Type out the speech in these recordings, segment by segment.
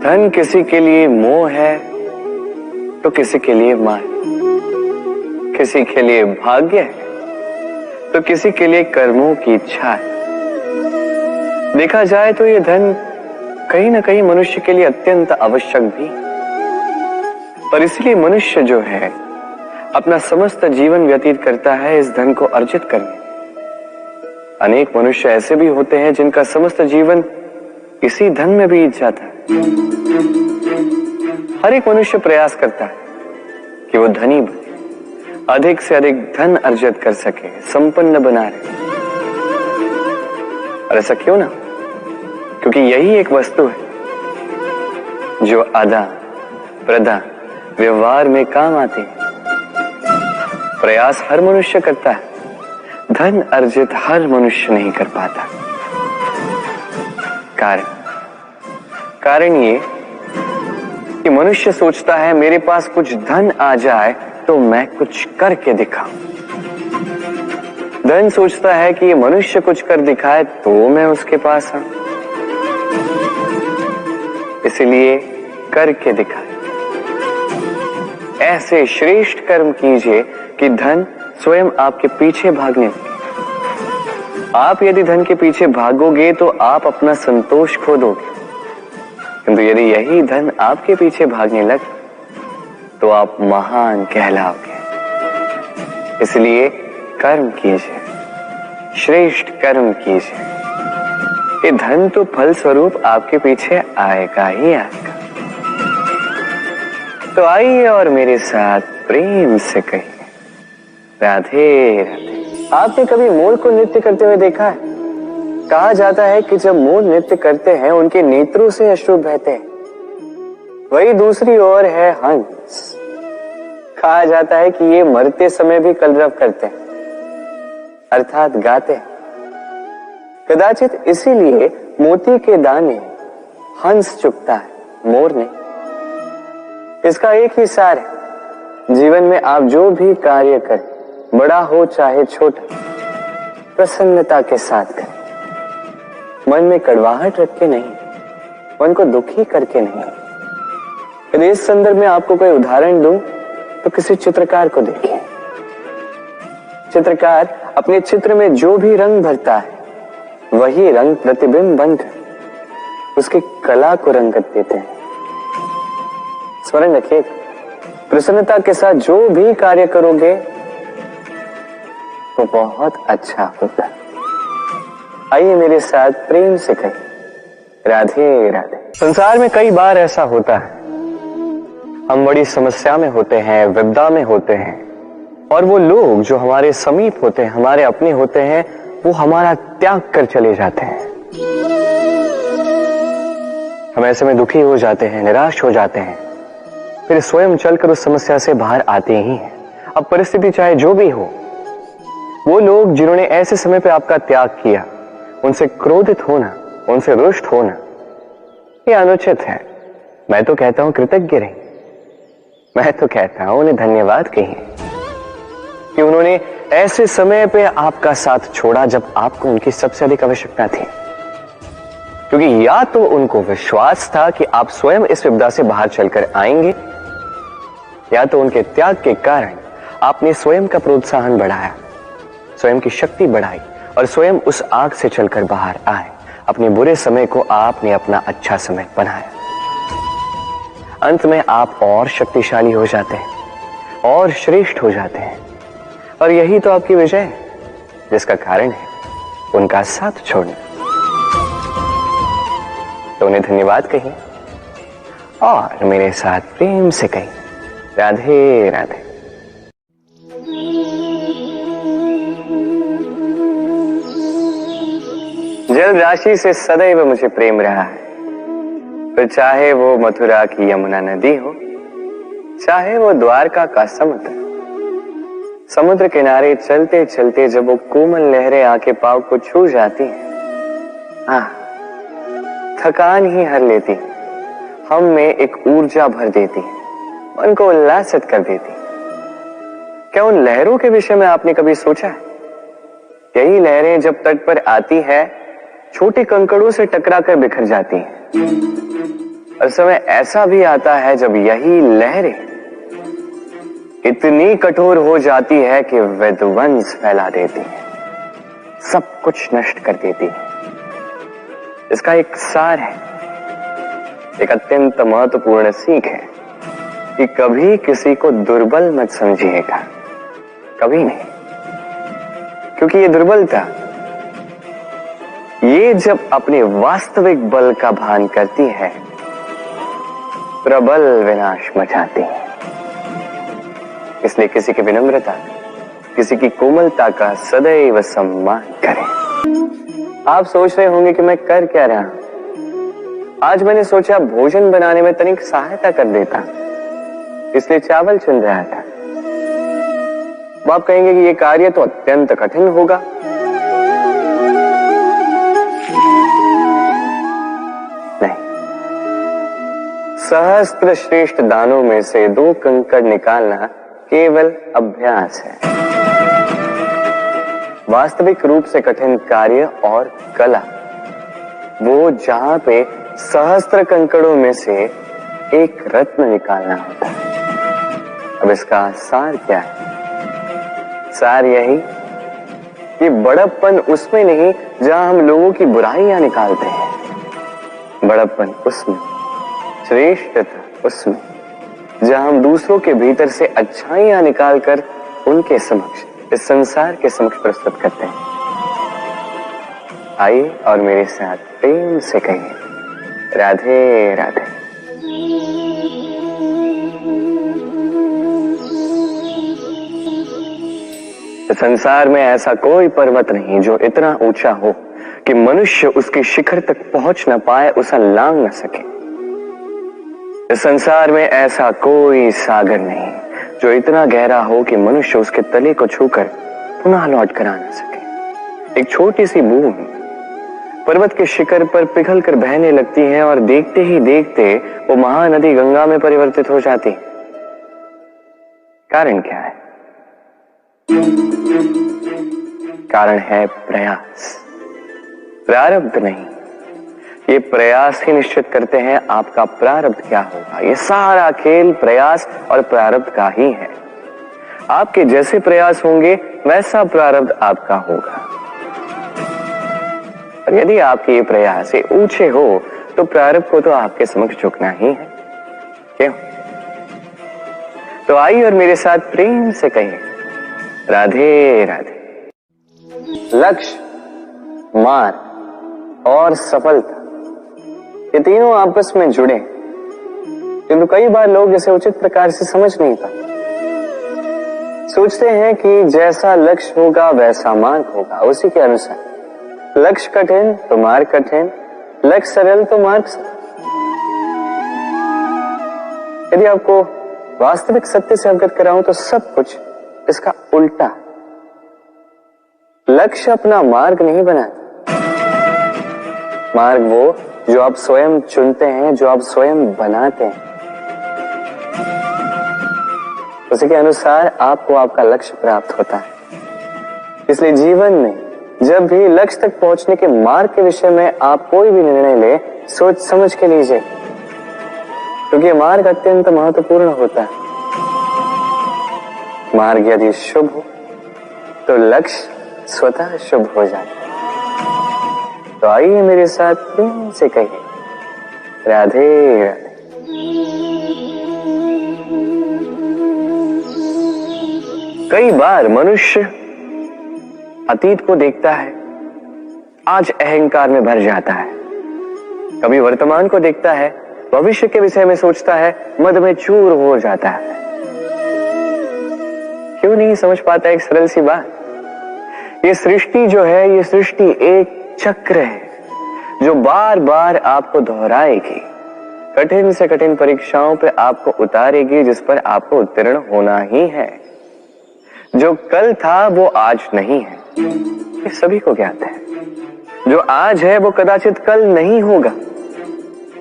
धन किसी के लिए मोह है तो किसी के लिए माया, किसी के लिए भाग्य है तो किसी के लिए कर्मों की इच्छा है। देखा जाए तो ये धन कहीं ना कहीं मनुष्य के लिए अत्यंत आवश्यक भी, पर इसलिए मनुष्य जो है अपना समस्त जीवन व्यतीत करता है इस धन को अर्जित करने। अनेक मनुष्य ऐसे भी होते हैं जिनका समस्त जीवन इसी धन में बीत जाता है। हर एक मनुष्य प्रयास करता है कि वो धनी बने, अधिक से अधिक धन अर्जित कर सके, संपन्न बना रहे। और ऐसा क्यों ना? क्योंकि यही एक वस्तु है जो आदान प्रदान व्यवहार में काम आती है। प्रयास हर मनुष्य करता है, धन अर्जित हर मनुष्य नहीं कर पाता। कारण ये कि मनुष्य सोचता है मेरे पास कुछ धन आ जाए तो मैं कुछ करके दिखाऊं। धन सोचता है कि ये मनुष्य कुछ कर दिखाए तो मैं उसके पास आऊं, इसलिए करके दिखाए। ऐसे श्रेष्ठ कर्म कीजिए कि धन स्वयं आपके पीछे भागने लगे। आप यदि धन के पीछे भागोगे तो आप अपना संतोष खो दोगे, किंतु यदि यही धन आपके पीछे भागने लगे तो आप महान कहलाओगे। इसलिए कर्म कीजिए, श्रेष्ठ कर्म कीजिए। ये धन तो फल स्वरूप आपके पीछे आएगा ही आएगा। तो आइए और मेरे साथ प्रेम से कहिए राधे राधे। आपने कभी मोर को नृत्य करते हुए देखा है? कहा जाता है कि जब मोर नृत्य करते हैं उनके नेत्रों से अश्रु बहते हैं। वही दूसरी ओर है हंस। कहा जाता है कि ये मरते समय भी कलरव करते हैं, अर्थात गाते हैं। कदाचित इसीलिए मोती के दाने हंस चुगता है, मोर नहीं। इसका एक ही सार है, जीवन में आप जो भी कार्य करें, बड़ा हो चाहे छोटा, प्रसन्नता के साथ करें। मन में कड़वाहट रख के नहीं, मन को दुखी करके नहीं। यदि इस संदर्भ में आपको कोई उदाहरण दूं तो किसी चित्रकार को देखिए। चित्रकार अपने चित्र में जो भी रंग भरता है वही रंग प्रतिबिंब बनकर उसकी कला को रंगत देते हैं। स्मरण रखिए, प्रसन्नता के साथ जो भी कार्य करोगे वो बहुत अच्छा होता है। आइए मेरे साथ प्रेम से कहें राधे राधे। संसार में कई बार ऐसा होता है, हम बड़ी समस्या में होते हैं, विपदा में होते हैं, और वो लोग जो हमारे समीप होते हैं, हमारे अपने होते हैं, वो हमारा त्याग कर चले जाते हैं। हम ऐसे में दुखी हो जाते हैं, निराश हो जाते हैं, फिर स्वयं चलकर उस समस्या से बाहर आते ही हैं। अब परिस्थिति चाहे जो भी हो, वो लोग जिन्होंने ऐसे समय पे आपका त्याग किया, उनसे क्रोधित होना, उनसे रुष्ट होना, ये अनुचित है। मैं तो कहता हूं कृतज्ञ रहिए। मैं तो कहता हूं उन्हें धन्यवाद कहिए कि उन्होंने ऐसे समय पे आपका साथ छोड़ा जब आपको उनकी सबसे अधिक आवश्यकता थी। क्योंकि या तो उनको विश्वास था कि आप स्वयं इस विपदा से बाहर चलकर आएंगे, या तो उनके त्याग के कारण आपने स्वयं का प्रोत्साहन बढ़ाया, स्वयं की शक्ति बढ़ाई और स्वयं उस आग से चलकर बाहर आए। अपने बुरे समय को आपने अपना अच्छा समय बनाया। अंत में आप और शक्तिशाली हो जाते हैं और श्रेष्ठ हो जाते हैं। और यही तो आपकी विजय है, जिसका कारण है उनका साथ छोड़ना। तो उन्हें धन्यवाद कहिए और मेरे साथ प्रेम से कहिए राधे राधे। जल राशि से सदैव मुझे प्रेम रहा है, फिर चाहे वो मथुरा की यमुना नदी हो, चाहे वो द्वारका का समुद्र। समुद्र किनारे चलते चलते जब वो कोमल लहरें आके पांव को छू जाती हैं, थकान ही हर लेती, हम में एक ऊर्जा भर देती, मन को उल्लासित कर देती। क्या उन लहरों के विषय में आपने कभी सोचा है? यही लहरें जब तट पर आती है, छोटे कंकड़ों से टकराकर बिखर जाती हैं, और समय ऐसा भी आता है जब यही लहरें इतनी कठोर हो जाती है कि विध्वंस फैला देती है, सब कुछ नष्ट कर देती है। इसका एक सार है, एक अत्यंत महत्वपूर्ण सीख है कि कभी किसी को दुर्बल मत समझिएगा, कभी नहीं। क्योंकि ये दुर्बलता, ये जब अपने वास्तविक बल का भान करती है, प्रबल विनाश मचाती है। इसलिए किसी की विनम्रता, किसी की कोमलता का सदैव सम्मान करें। आप सोच रहे होंगे कि मैं कर क्या रहा हूं। आज मैंने सोचा भोजन बनाने में तनिक सहायता कर देता, इसलिए चावल चुन रहा था। आप कहेंगे कि यह कार्य तो अत्यंत कठिन होगा। नहीं, सहस्त्र श्रेष्ठ दानों में से 2 कंकड़ निकालना केवल अभ्यास है। वास्तविक रूप से कठिन कार्य और कला वो जहां पे सहस्त्र कंकड़ों में से एक रत्न निकालना होता है। अब इसका सार क्या है? सार यही कि बड़प्पन उसमें नहीं जहां हम लोगों की बुराइयां निकालते हैं, बड़प्पन उसमें, श्रेष्ठता उसमें जहां हम दूसरों के भीतर से अच्छाइयां निकालकर उनके समक्ष, इस संसार के समक्ष प्रस्तुत करते हैं। आइए और मेरे साथ प्रेम से कहिए, राधे राधे। संसार में ऐसा कोई पर्वत नहीं जो इतना ऊंचा हो कि मनुष्य उसके शिखर तक पहुंच न पाए, उसे लांघ न सके। इस संसार में ऐसा कोई सागर नहीं जो इतना गहरा हो कि मनुष्य उसके तले को छूकर पुनः लौट कर आ न सके। एक छोटी सी बूंद पर्वत के शिखर पर पिघल कर बहने लगती है और देखते ही देखते वो महानदी गंगा में परिवर्तित हो जाती। कारण क्या है? कारण है प्रयास, प्रारब्ध नहीं। ये प्रयास ही निश्चित करते हैं आपका प्रारब्ध क्या होगा। ये सारा खेल प्रयास और प्रारब्ध का ही है। आपके जैसे प्रयास होंगे वैसा प्रारब्ध आपका होगा। और यदि आपके ये प्रयास ऊंचे हो तो प्रारब्ध को तो आपके समक्ष झुकना ही है। क्यों? तो आइए और मेरे साथ प्रेम से कहिए, राधे राधे। लक्ष्य, मार्ग और सफलता, ये तीनों आपस में जुड़े, किंतु कई बार लोग इसे उचित प्रकार से समझ नहीं पाते। सोचते हैं कि जैसा लक्ष्य होगा वैसा मार्ग होगा, उसी के अनुसार। लक्ष्य कठिन तो मार्ग कठिन, लक्ष्य सरल तो मार्ग सरल। यदि आपको वास्तविक सत्य से अवगत कराऊं तो सब कुछ इसका उल्टा। लक्ष्य अपना मार्ग नहीं बनाता, मार्ग वो जो आप स्वयं चुनते हैं, जो आप स्वयं बनाते हैं। उसी के अनुसार आपको आपका लक्ष्य प्राप्त होता है। इसलिए जीवन में जब भी लक्ष्य तक पहुंचने के मार्ग के विषय में आप कोई भी निर्णय ले, सोच समझ के लीजिए, क्योंकि यह मार्ग अत्यंत महत्वपूर्ण होता है। मार्ग यदि शुभ हो तो लक्ष्य स्वतः शुभ हो जाता है। तो आइए मेरे साथ प्रेम से कहिए, राधे राधे। कई बार मनुष्य अतीत को देखता है, आज अहंकार में भर जाता है। कभी वर्तमान को देखता है, भविष्य के विषय में सोचता है, मद में चूर हो जाता है। क्यों नहीं समझ पाता एक सरल सी बात? ये सृष्टि जो है, ये सृष्टि एक चक्र है जो बार बार आपको दोहराएगी, कठिन से कठिन परीक्षाओं पे आपको उतारेगी, जिस पर आपको उत्तीर्ण होना ही है। जो कल था वो आज नहीं है, ये सभी को ज्ञात है। जो आज है वो कदाचित कल नहीं होगा,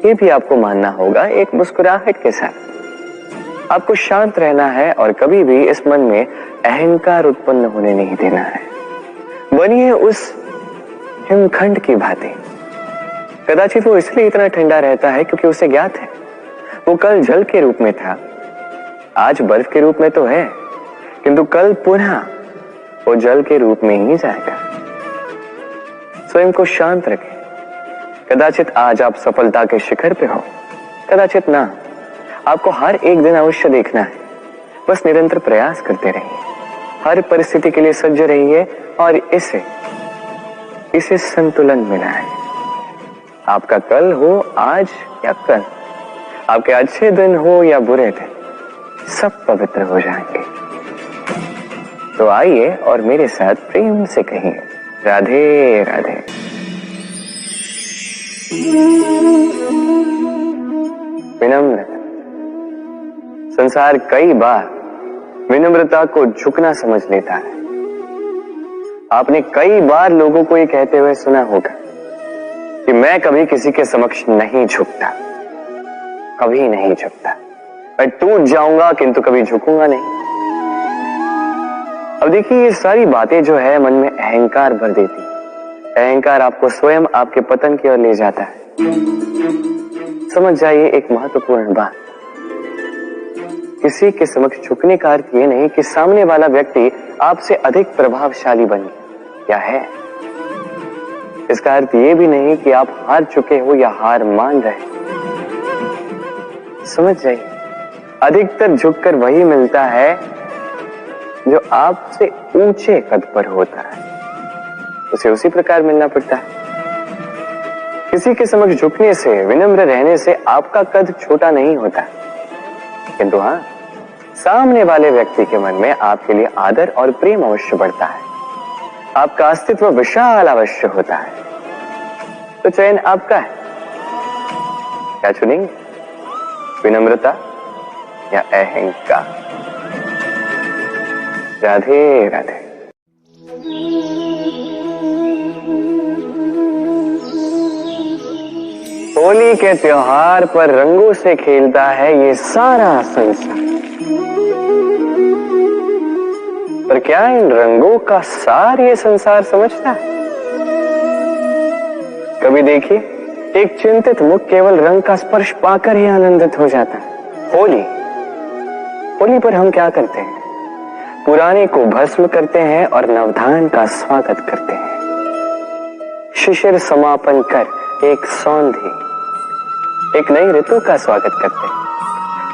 ये भी आपको मानना होगा एक मुस्कुराहट के साथ। आपको शांत रहना है और कभी भी इस मन में अहंकार उत्पन्न होने नहीं देना है। बनिए उस हिमखंड की भांति, कदाचित वो इसलिए इतना ठंडा रहता है क्योंकि उसे ज्ञात है वो कल जल के रूप में था, आज बर्फ के रूप में तो है, किंतु कल पुनः वो जल के रूप में ही जाएगा। स्वयं को शांत रखें। कदाचित आज आप सफलता के शिखर पे हो, कदाचित ना। आपको हर एक दिन अवश्य देखना है। बस निरंतर प्रयास करते रहिए, हर परिस्थिति के लिए सज्ज रहिए और इसे संतुलन मिला है। आपका कल हो आज या कल, आपके अच्छे दिन हो या बुरे दिन, सब पवित्र हो जाएंगे। तो आइए और मेरे साथ प्रेम से कहिए, राधे राधे। विनम्र। संसार कई बार विनम्रता को झुकना समझ लेता है। आपने कई बार लोगों को ये कहते हुए सुना होगा कि मैं कभी किसी के समक्ष नहीं झुकता, कभी नहीं झुकता, मैं टूट जाऊंगा किंतु कभी झुकूंगा नहीं। अब देखिए, ये सारी बातें जो है मन में अहंकार भर देती। अहंकार आपको स्वयं आपके पतन की ओर ले जाता है। समझ जाइए एक महत्वपूर्ण बात, किसी के समक्ष झुकने का अर्थ ये नहीं कि सामने वाला व्यक्ति आपसे अधिक प्रभावशाली बन गया है। इसका अर्थ ये भी नहीं कि आप हार चुके हो या हार मान रहे। समझ जाइए, अधिकतर झुककर वही मिलता है जो आपसे ऊंचे कद पर होता है, उसे उसी प्रकार मिलना पड़ता है। किसी के समक्ष झुकने से, विनम्र रहने से आपका कद छोटा नहीं होता, किंतु हाँ, सामने वाले व्यक्ति के मन में आपके लिए आदर और प्रेम अवश्य बढ़ता है। आपका अस्तित्व विशाल अवश्य होता है। तो चयन आपका है, क्या चुनेंगे, विनम्रता या अहंकार? राधे राधे। होली के त्योहार पर रंगों से खेलता है ये सारा संसार, पर क्या इन रंगों का सार ये संसार समझता है? कभी देखिए, एक चिंतित मुख केवल रंग का स्पर्श पाकर ही आनंदित हो जाता है। होली पर हम क्या करते हैं? पुराने को भस्म करते हैं और नवधान का स्वागत करते हैं। शिशिर समापन कर एक सौंधी, एक नई ऋतु का स्वागत करते हैं।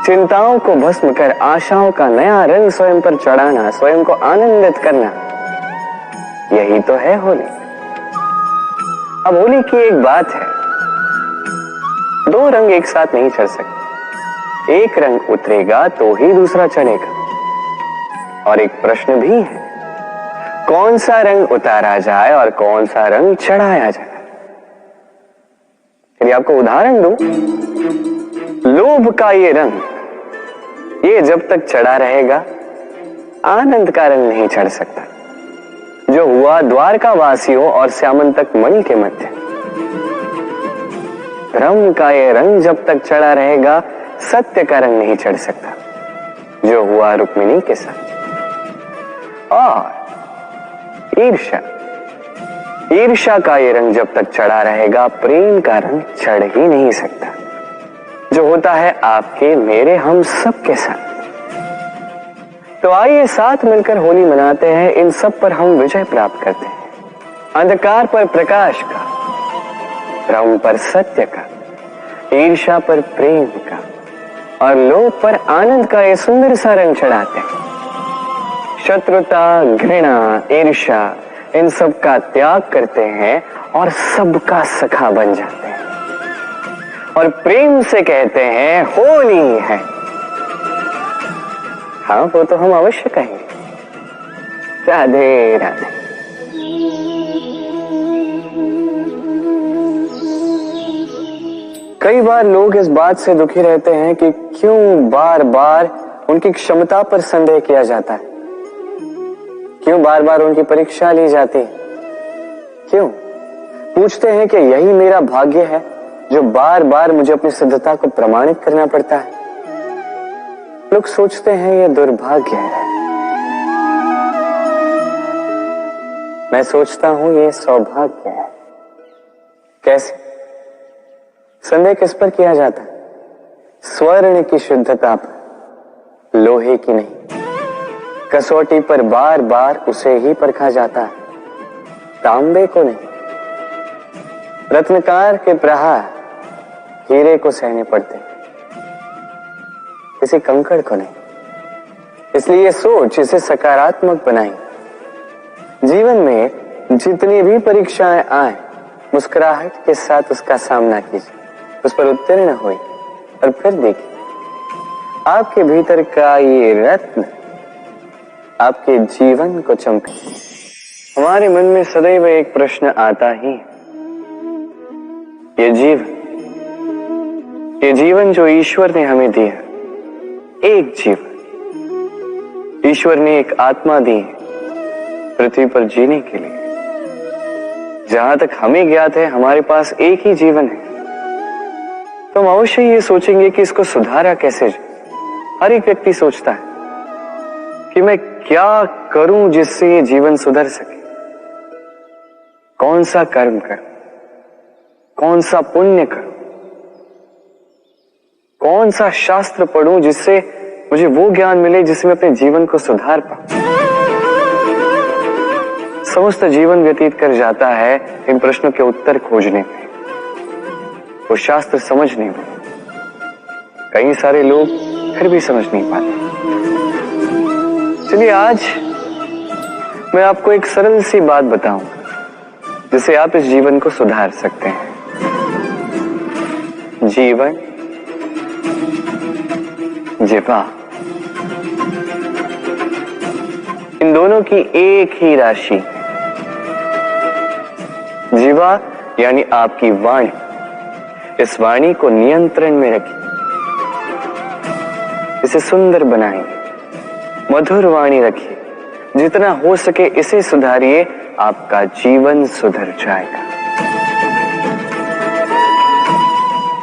चिंताओं को भस्म कर आशाओं का नया रंग स्वयं पर चढ़ाना, स्वयं को आनंदित करना, यही तो है होली। अब होली की एक बात है, दो रंग एक साथ नहीं चढ़ सकते। एक रंग उतरेगा तो ही दूसरा चढ़ेगा। और एक प्रश्न भी है, कौन सा रंग उतारा जाए और कौन सा रंग चढ़ाया जाए? यदि आपको उदाहरण दूं, लोभ का ये रंग, ये जब तक चढ़ा रहेगा आनंद का रंग नहीं चढ़ सकता, जो हुआ द्वारका वासियों और श्यामंतक मणि के मध्य। भ्रम का ये रंग जब तक चढ़ा रहेगा सत्य का रंग नहीं चढ़ सकता, जो हुआ रुक्मिणी के साथ। और ईर्ष्या का ये रंग जब तक चढ़ा रहेगा प्रेम का रंग चढ़ ही नहीं सकता, जो होता है आपके मेरे हम सब के साथ। तो आइए साथ मिलकर होली मनाते हैं, इन सब पर हम विजय प्राप्त करते हैं। अंधकार पर प्रकाश का, भ्रम पर सत्य का, ईर्ष्या पर प्रेम का और लोभ पर आनंद का ये सुंदर सा रंग चढ़ाते हैं। शत्रुता, घृणा, ईर्ष्या, इन सब का त्याग करते हैं और सबका सखा बन जाते हैं और प्रेम से कहते हैं होली है। हाँ, वो तो हम अवश्य कहेंगे। राधे राधे। कई बार लोग इस बात से दुखी रहते हैं कि क्यों बार बार उनकी क्षमता पर संदेह किया जाता है, क्यों बार बार उनकी परीक्षा ली जाती है, क्यों पूछते हैं कि यही मेरा भाग्य है जो बार बार मुझे अपनी सिद्धता को प्रमाणित करना पड़ता है। लोग सोचते हैं ये दुर्भाग्य है, मैं सोचता हूं ये सौभाग्य है। कैसे? संदेह किस पर किया जाता है? स्वर्ण की शुद्धता पर, लोहे की नहीं। कसौटी पर बार बार उसे ही परखा जाता है, तांबे को नहीं। रत्नकार के प्रहार हीरे को सहने पड़ते, किसी कंकड़ को नहीं। इसलिए सोच इसे सकारात्मक बनाई। जीवन में जितनी भी परीक्षाएं आए, मुस्कुराहट के साथ उसका सामना कीजिए, उस पर उत्तीर्ण हुई और फिर देखिए आपके भीतर का ये रत्न आपके जीवन को चमके। हमारे मन में सदैव एक प्रश्न आता ही, ये जीवन जो ईश्वर ने हमें दिया, एक जीवन ईश्वर ने एक आत्मा दी है पृथ्वी पर जीने के लिए। जहां तक हमें ज्ञात है हमारे पास एक ही जीवन है, तो हम अवश्य ये सोचेंगे कि इसको सुधारा कैसे जाए। हर एक व्यक्ति सोचता है कि मैं क्या करूं जिससे ये जीवन सुधर सके, कौन सा कर्म करूं, कौन सा पुण्य करूं, कौन सा शास्त्र पढ़ूं जिससे मुझे वो ज्ञान मिले जिससे मैं अपने जीवन को सुधार पाऊं। समस्त जीवन व्यतीत कर जाता है इन प्रश्नों के उत्तर खोजने में, वो शास्त्र समझने में। कई सारे लोग फिर भी समझ नहीं पाते। चलिए आज मैं आपको एक सरल सी बात बताऊंगा जिससे आप इस जीवन को सुधार सकते हैं। जीवन, जिह्वा, इन दोनों की एक ही राशि। जिह्वा यानी आपकी वाणी, इस वाणी को नियंत्रण में रखिए, इसे सुंदर बनाइए, मधुर वाणी रखिए। जितना हो सके इसे सुधारिए, आपका जीवन सुधर जाएगा।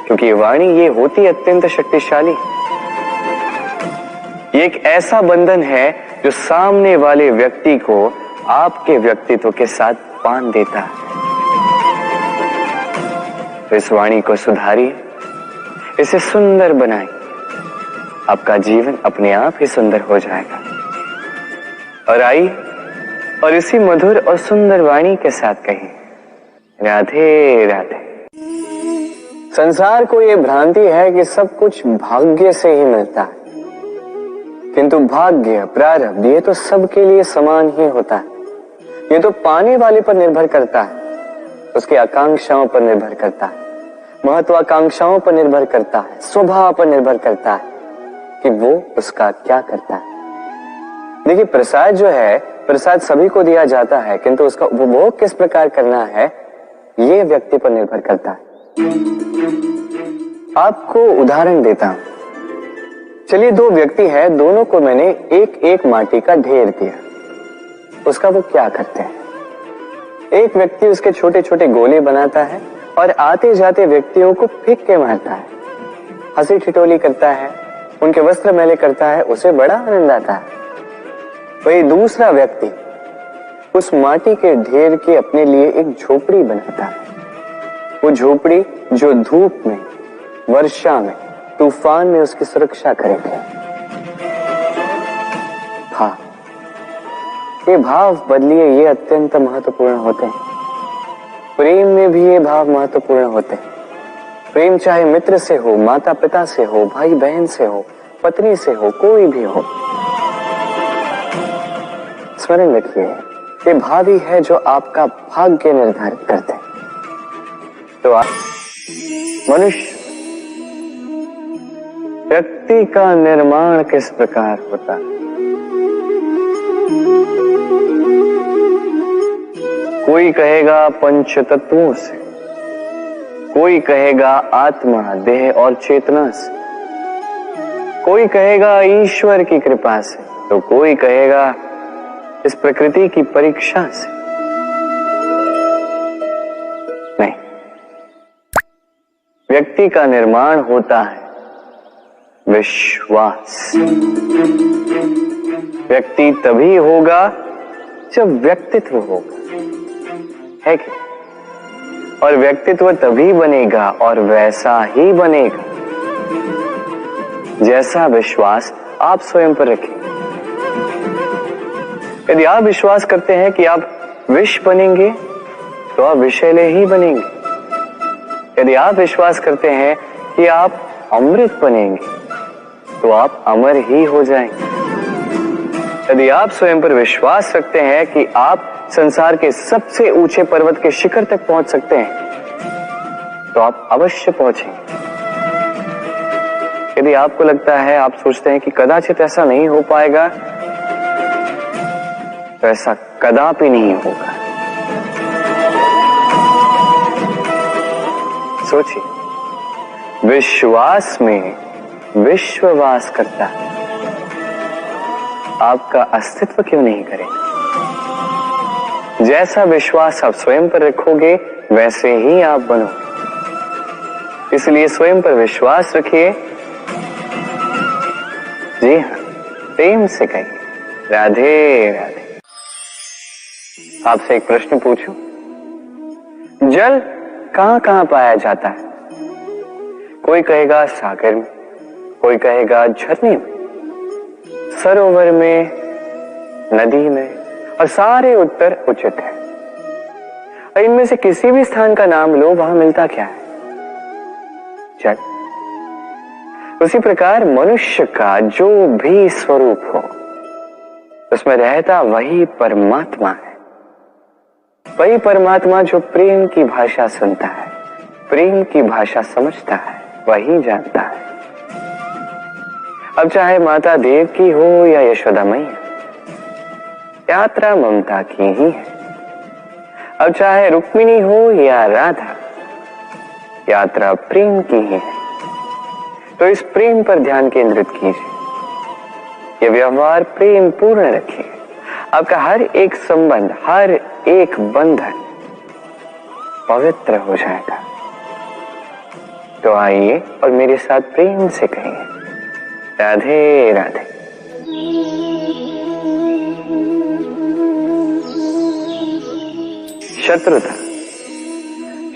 क्योंकि वाणी ये होती अत्यंत शक्तिशाली, ये एक ऐसा बंधन है जो सामने वाले व्यक्ति को आपके व्यक्तित्व के साथ बांध देता है। तो इस वाणी को सुधारिए, इसे सुंदर बनाइए, आपका जीवन अपने आप ही सुंदर हो जाएगा। और आइए और इसी मधुर और सुंदर वाणी के साथ कहिए, राधे राधे। संसार को यह भ्रांति है कि सब कुछ भाग्य से ही मिलता है, किंतु भाग्य, प्रारब्ध ये तो सबके लिए समान ही होता है। ये तो पाने वाले पर निर्भर करता है, उसकी आकांक्षाओं पर निर्भर करता है, महत्वाकांक्षाओं पर निर्भर करता है, स्वभाव पर निर्भर करता है कि वो उसका क्या करता है। देखिए प्रसाद जो है, प्रसाद सभी को दिया जाता है, किंतु उसका उपभोग किस प्रकार करना है ये व्यक्ति पर निर्भर करता है। आपको उदाहरण देता हूं। चलिए दो व्यक्ति है, दोनों को मैंने एक एक माटी का ढेर दिया, उसका वो क्या करते हैं? एक व्यक्ति उसके छोटे छोटे गोले बनाता है और आते जाते व्यक्तियों को फेंक के मारता है, हंसी ठिठोली करता है, उनके वस्त्र मैले करता है, उसे बड़ा आनंद आता है। वही दूसरा व्यक्ति उस माटी के ढेर की अपने लिए एक झोपड़ी बनाता है। वो झोपड़ी जो धूप में, वर्षा में, तूफान में उसकी सुरक्षा करेगी। हाँ, ये भाव बदलिए, ये अत्यंत महत्वपूर्ण होते हैं। प्रेम में भी ये भाव महत्वपूर्ण होते हैं। प्रेम चाहे मित्र से हो, माता पिता से हो, भाई बहन से हो, पत्नी से हो, कोई भी हो, स्मरण रखिए ये भाव ही है जो आपका भाग्य निर्धारित करते हैं। तो आप मनुष्य, व्यक्ति का निर्माण किस प्रकार होता है? कोई कहेगा पंच तत्वों से, कोई कहेगा आत्मा, देह और चेतना से, कोई कहेगा ईश्वर की कृपा से, तो कोई कहेगा इस प्रकृति की परीक्षा से। नहीं, व्यक्ति का निर्माण होता है विश्वास। व्यक्ति तभी होगा जब व्यक्तित्व होगा, है कि? और व्यक्तित्व तभी बनेगा और वैसा ही बनेगा जैसा विश्वास आप स्वयं पर रखें। यदि आप विश्वास करते हैं कि आप विष बनेंगे तो आप विषैले ही बनेंगे। यदि आप विश्वास करते हैं कि आप अमृत बनेंगे तो आप अमर ही हो जाएंगे। यदि आप स्वयं पर विश्वास रखते हैं कि आप संसार के सबसे ऊंचे पर्वत के शिखर तक पहुंच सकते हैं तो आप अवश्य पहुंचेंगे। यदि आपको लगता है, आप सोचते हैं कि कदाचित ऐसा नहीं हो पाएगा, तो ऐसा कदापि नहीं होगा। सोचिए, विश्वास में विश्ववास करता है, आपका अस्तित्व क्यों नहीं करेगा? जैसा विश्वास आप स्वयं पर रखोगे वैसे ही आप बनोगे। इसलिए स्वयं पर विश्वास रखिए। जी हाँ, प्रेम से कहिए, राधे राधे। आपसे एक प्रश्न पूछूं, जल कहां कहां पाया जाता है? कोई कहेगा सागर में, कोई कहेगा झरने में, सरोवर में, नदी में, और सारे उत्तर उचित है। और इनमें से किसी भी स्थान का नाम लो, वहां मिलता क्या है? जल। उसी प्रकार मनुष्य का जो भी स्वरूप हो, उसमें रहता वही परमात्मा है। वही परमात्मा जो प्रेम की भाषा सुनता है, प्रेम की भाषा समझता है, वही जानता है। अब चाहे माता देव की हो या यशोदा मैया, यात्रा ममता की ही है। अब चाहे रुक्मिणी हो या राधा, यात्रा प्रेम की ही है। तो इस प्रेम पर ध्यान केंद्रित कीजिए। यह व्यवहार प्रेम पूर्ण रखिए। आपका हर एक संबंध, हर एक बंधन पवित्र हो जाएगा। तो आइए और मेरे साथ प्रेम से कहिए, राधे राधे। शत्रुता।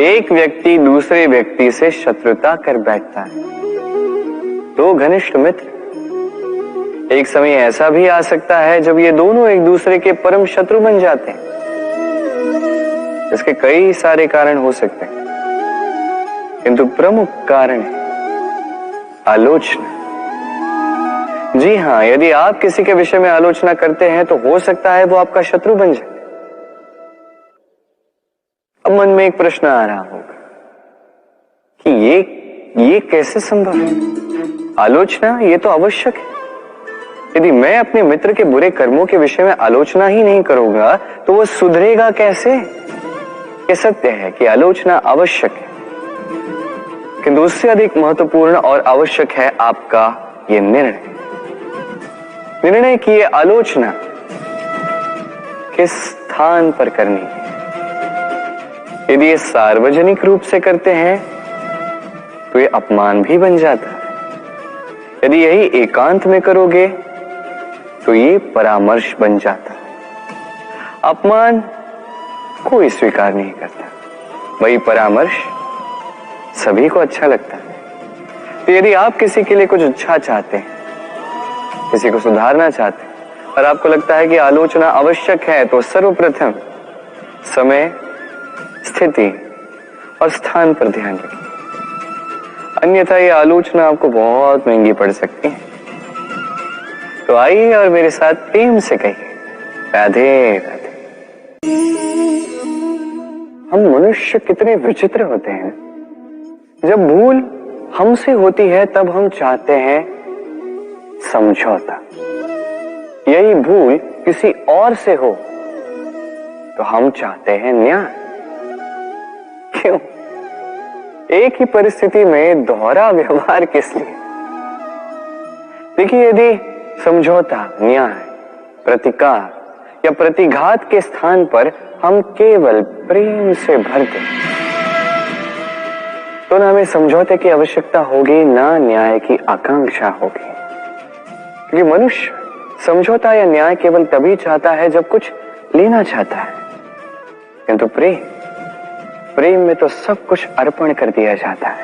एक व्यक्ति दूसरे व्यक्ति से शत्रुता कर बैठता है। दो घनिष्ठ मित्र, एक समय ऐसा भी आ सकता है जब ये दोनों एक दूसरे के परम शत्रु बन जाते हैं। इसके कई सारे कारण हो सकते हैं, किंतु प्रमुख कारण है आलोचना। जी हां, यदि आप किसी के विषय में आलोचना करते हैं तो हो सकता है वो आपका शत्रु बन जाए। अब मन में एक प्रश्न आ रहा होगा कि ये कैसे संभव है? आलोचना ये तो आवश्यक है। यदि मैं अपने मित्र के बुरे कर्मों के विषय में आलोचना ही नहीं करूंगा तो वो सुधरेगा कैसे? ये सत्य है कि आलोचना आवश्यक है, किंतु उससे अधिक महत्वपूर्ण और आवश्यक है आपका ये निर्णय कि ये आलोचना किस स्थान पर करनी है। यदि ये सार्वजनिक रूप से करते हैं तो ये अपमान भी बन जाता है। यदि यही एकांत में करोगे तो ये परामर्श बन जाता है। अपमान कोई स्वीकार नहीं करता, वही परामर्श सभी को अच्छा लगता है। तो यदि आप किसी के लिए कुछ अच्छा चाहते हैं, किसी को सुधारना चाहते हैं और आपको लगता है कि आलोचना आवश्यक है, तो सर्वप्रथम समय, स्थिति और स्थान पर ध्यान रखिए। अन्यथा ये आलोचना आपको बहुत महंगी पड़ सकती है। तो आइए और मेरे साथ प्रेम से कहिए, राधे राधे। हम मनुष्य कितने विचित्र होते हैं। जब भूल हमसे होती है तब हम चाहते हैं समझौता। यही भूल किसी और से हो तो हम चाहते हैं न्याय। क्यों? एक ही परिस्थिति में दोहरा व्यवहार किस लिए? देखिए, यदि समझौता, न्याय, प्रतिकार या प्रतिघात के स्थान पर हम केवल प्रेम से भर दें तो ना हमें समझौते की आवश्यकता होगी, ना न्याय की आकांक्षा होगी। क्योंकि मनुष्य समझौता या न्याय केवल तभी चाहता है जब कुछ लेना चाहता है, किंतु प्रेम में तो सब कुछ अर्पण कर दिया जाता है।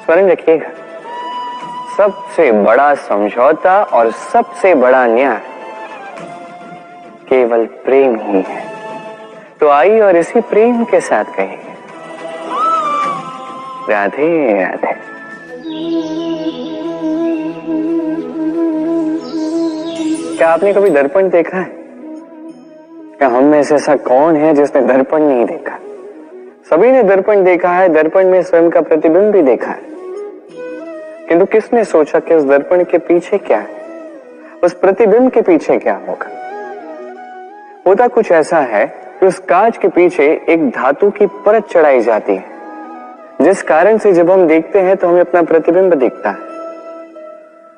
स्मरण रखिएगा, सबसे बड़ा समझौता और सबसे बड़ा न्याय केवल प्रेम ही है। तो आइए और इसी प्रेम के साथ कहेंगे राधे राधे। क्या आपने कभी दर्पण देखा है? क्या हम में से ऐसा कौन है जिसने दर्पण नहीं देखा? सभी ने दर्पण देखा है, दर्पण में स्वयं का प्रतिबिंब भी देखा है, किंतु किसने सोचा कि उस दर्पण के पीछे क्या है, उस प्रतिबिंब के पीछे क्या होगा? होता कुछ ऐसा है कि उस कांच के पीछे एक धातु की परत चढ़ाई जाती है, जिस कारण से जब हम देखते हैं तो हमें अपना प्रतिबिंब दिखता है।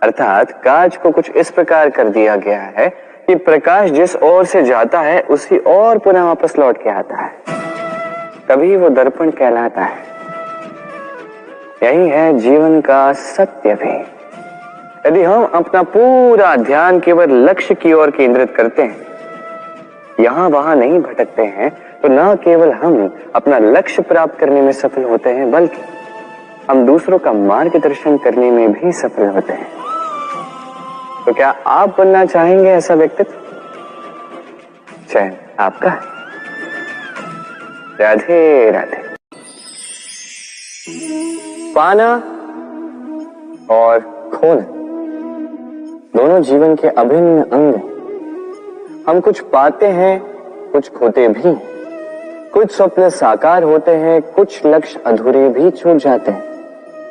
अर्थात कांच को कुछ इस प्रकार कर दिया गया है कि प्रकाश जिस ओर से जाता है उसी ओर पुनः वापस लौट के आता है, तभी वो दर्पण कहलाता है। यही है जीवन का सत्य भी। यदि हम अपना पूरा ध्यान केवल लक्ष्य की ओर केंद्रित करते हैं, यहां वहां नहीं भटकते हैं, तो न केवल हम अपना लक्ष्य प्राप्त करने में सफल होते हैं, बल्कि हम दूसरों का मार्गदर्शन करने में भी सफल होते हैं। तो क्या आप बनना चाहेंगे ऐसा व्यक्तित्व? चयन आपका है। राधे राधे। पाना और खोना दोनों जीवन के अभिन्न अंग हैं। हम कुछ पाते हैं, कुछ खोते भी। कुछ स्वप्न साकार होते हैं, कुछ लक्ष्य अधूरे भी छूट जाते हैं।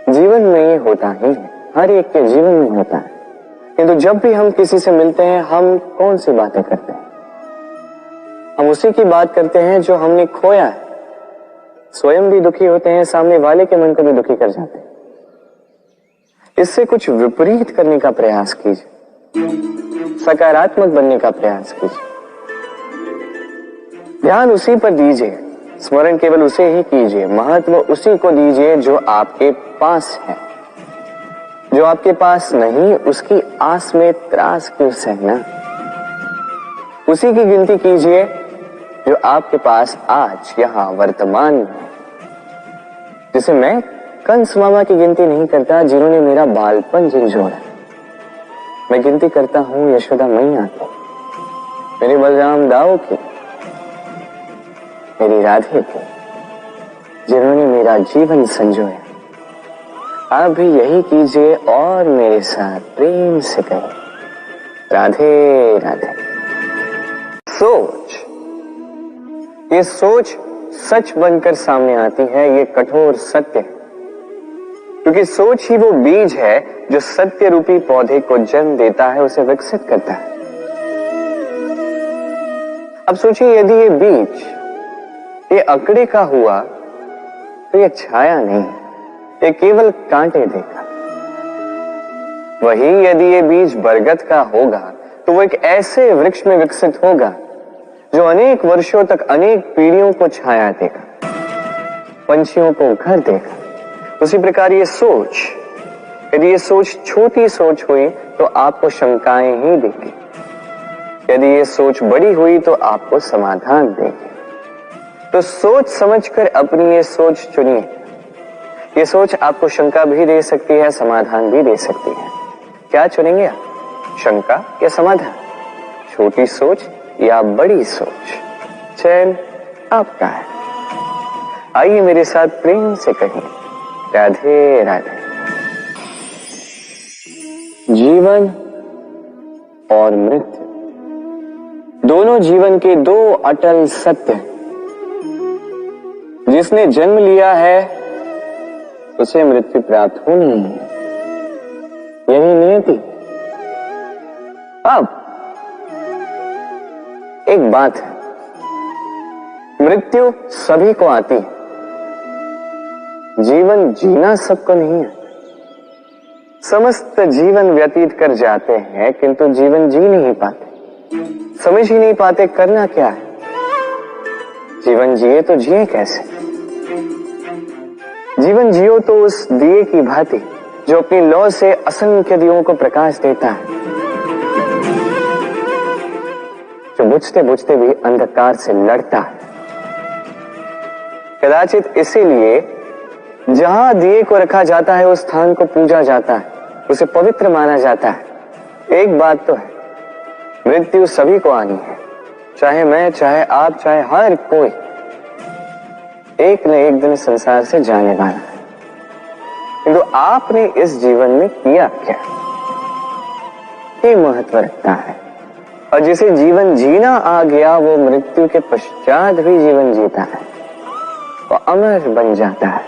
जीवन में ये होता ही है, हर एक के जीवन में होता है। किंतु जब भी हम किसी से मिलते हैं, हम कौन सी बातें करते हैं? हम उसी की बात करते हैं जो हमने खोया है। स्वयं भी दुखी होते हैं, सामने वाले के मन को भी दुखी कर जाते हैं। इससे कुछ विपरीत करने का प्रयास कीजिए, सकारात्मक बनने का प्रयास कीजिए। ध्यान उसी पर दीजिए, स्मरण केवल उसे ही कीजिए, महत्व उसी को दीजिए जो आपके पास है। जो आपके पास नहीं, उसकी आस में त्रास क्यों सहना? उसी की गिनती कीजिए जो आपके पास आज यहां वर्तमान में है। जिसे मैं कंस मामा की गिनती नहीं करता, जिन्होंने मेरा बालपन झिझोड़ा। मैं गिनती करता हूं यशोदा मैया की, मेरे बलराम दाऊ की, मेरी राधे की, जिन्होंने मेरा जीवन संजोया। आप भी यही कीजिए और मेरे साथ प्रेम से कहें राधे राधे। सोच, ये सोच सच बनकर सामने आती है, ये कठोर सत्य है, क्योंकि सोच ही वो बीज है जो सत्य रूपी पौधे को जन्म देता है, उसे विकसित करता है। अब सोचिए, यदि ये बीज ये अकड़े का हुआ तो ये छाया नहीं, ये केवल कांटे देगा। वही यदि ये बीज बरगद का होगा तो वो एक ऐसे वृक्ष में विकसित होगा जो अनेक वर्षों तक अनेक पीढ़ियों को छाया देगा, पंछियों को घर देगा। उसी प्रकार ये सोच, यदि ये सोच छोटी सोच हुई तो आपको शंकाएं ही देगी। यदि ये सोच बड़ी हुई तो आपको समाधान देगी। तो सोच समझकर अपनी ये सोच चुनिए। ये सोच आपको शंका भी दे सकती है, समाधान भी दे सकती है। क्या चुनेंगे आप? शंका या समाधान? छोटी सोच या बड़ी सोच? चयन आपका है। आइए मेरे साथ प्रेम से कहें राधे राधे। जीवन और मृत्यु दोनों जीवन के दो अटल सत्य हैं। जिसने जन्म लिया है उसे मृत्यु प्राप्त होनी है, यही नियति। अब एक बात है, मृत्यु सभी को आती है, जीवन जीना सबको नहीं है। समस्त जीवन व्यतीत कर जाते हैं किंतु जीवन जी नहीं पाते, समझ ही नहीं पाते करना क्या है। जीवन जिए तो जिए कैसे? जीवन जियो तो उस दिए की भांति जो अपनी लौ से असंख्य दियों को प्रकाश देता है, जो बुझते बुझते भी अंधकार से लड़ता है। कदाचित इसीलिए जहां दिए को रखा जाता है उस स्थान को पूजा जाता है, उसे पवित्र माना जाता है। एक बात तो है, मृत्यु सभी को आनी है, चाहे मैं, चाहे आप, चाहे हर कोई एक न एक दिन संसार से जाने वाला है। किंतु आपने इस जीवन में किया क्या, ये महत्व रखता है। और जिसे जीवन जीना आ गया वो मृत्यु के पश्चात भी जीवन जीता है, वो अमर बन जाता है।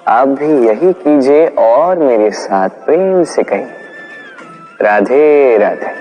आप भी यही कीजिए और मेरे साथ प्रेम से कहिए, राधे राधे।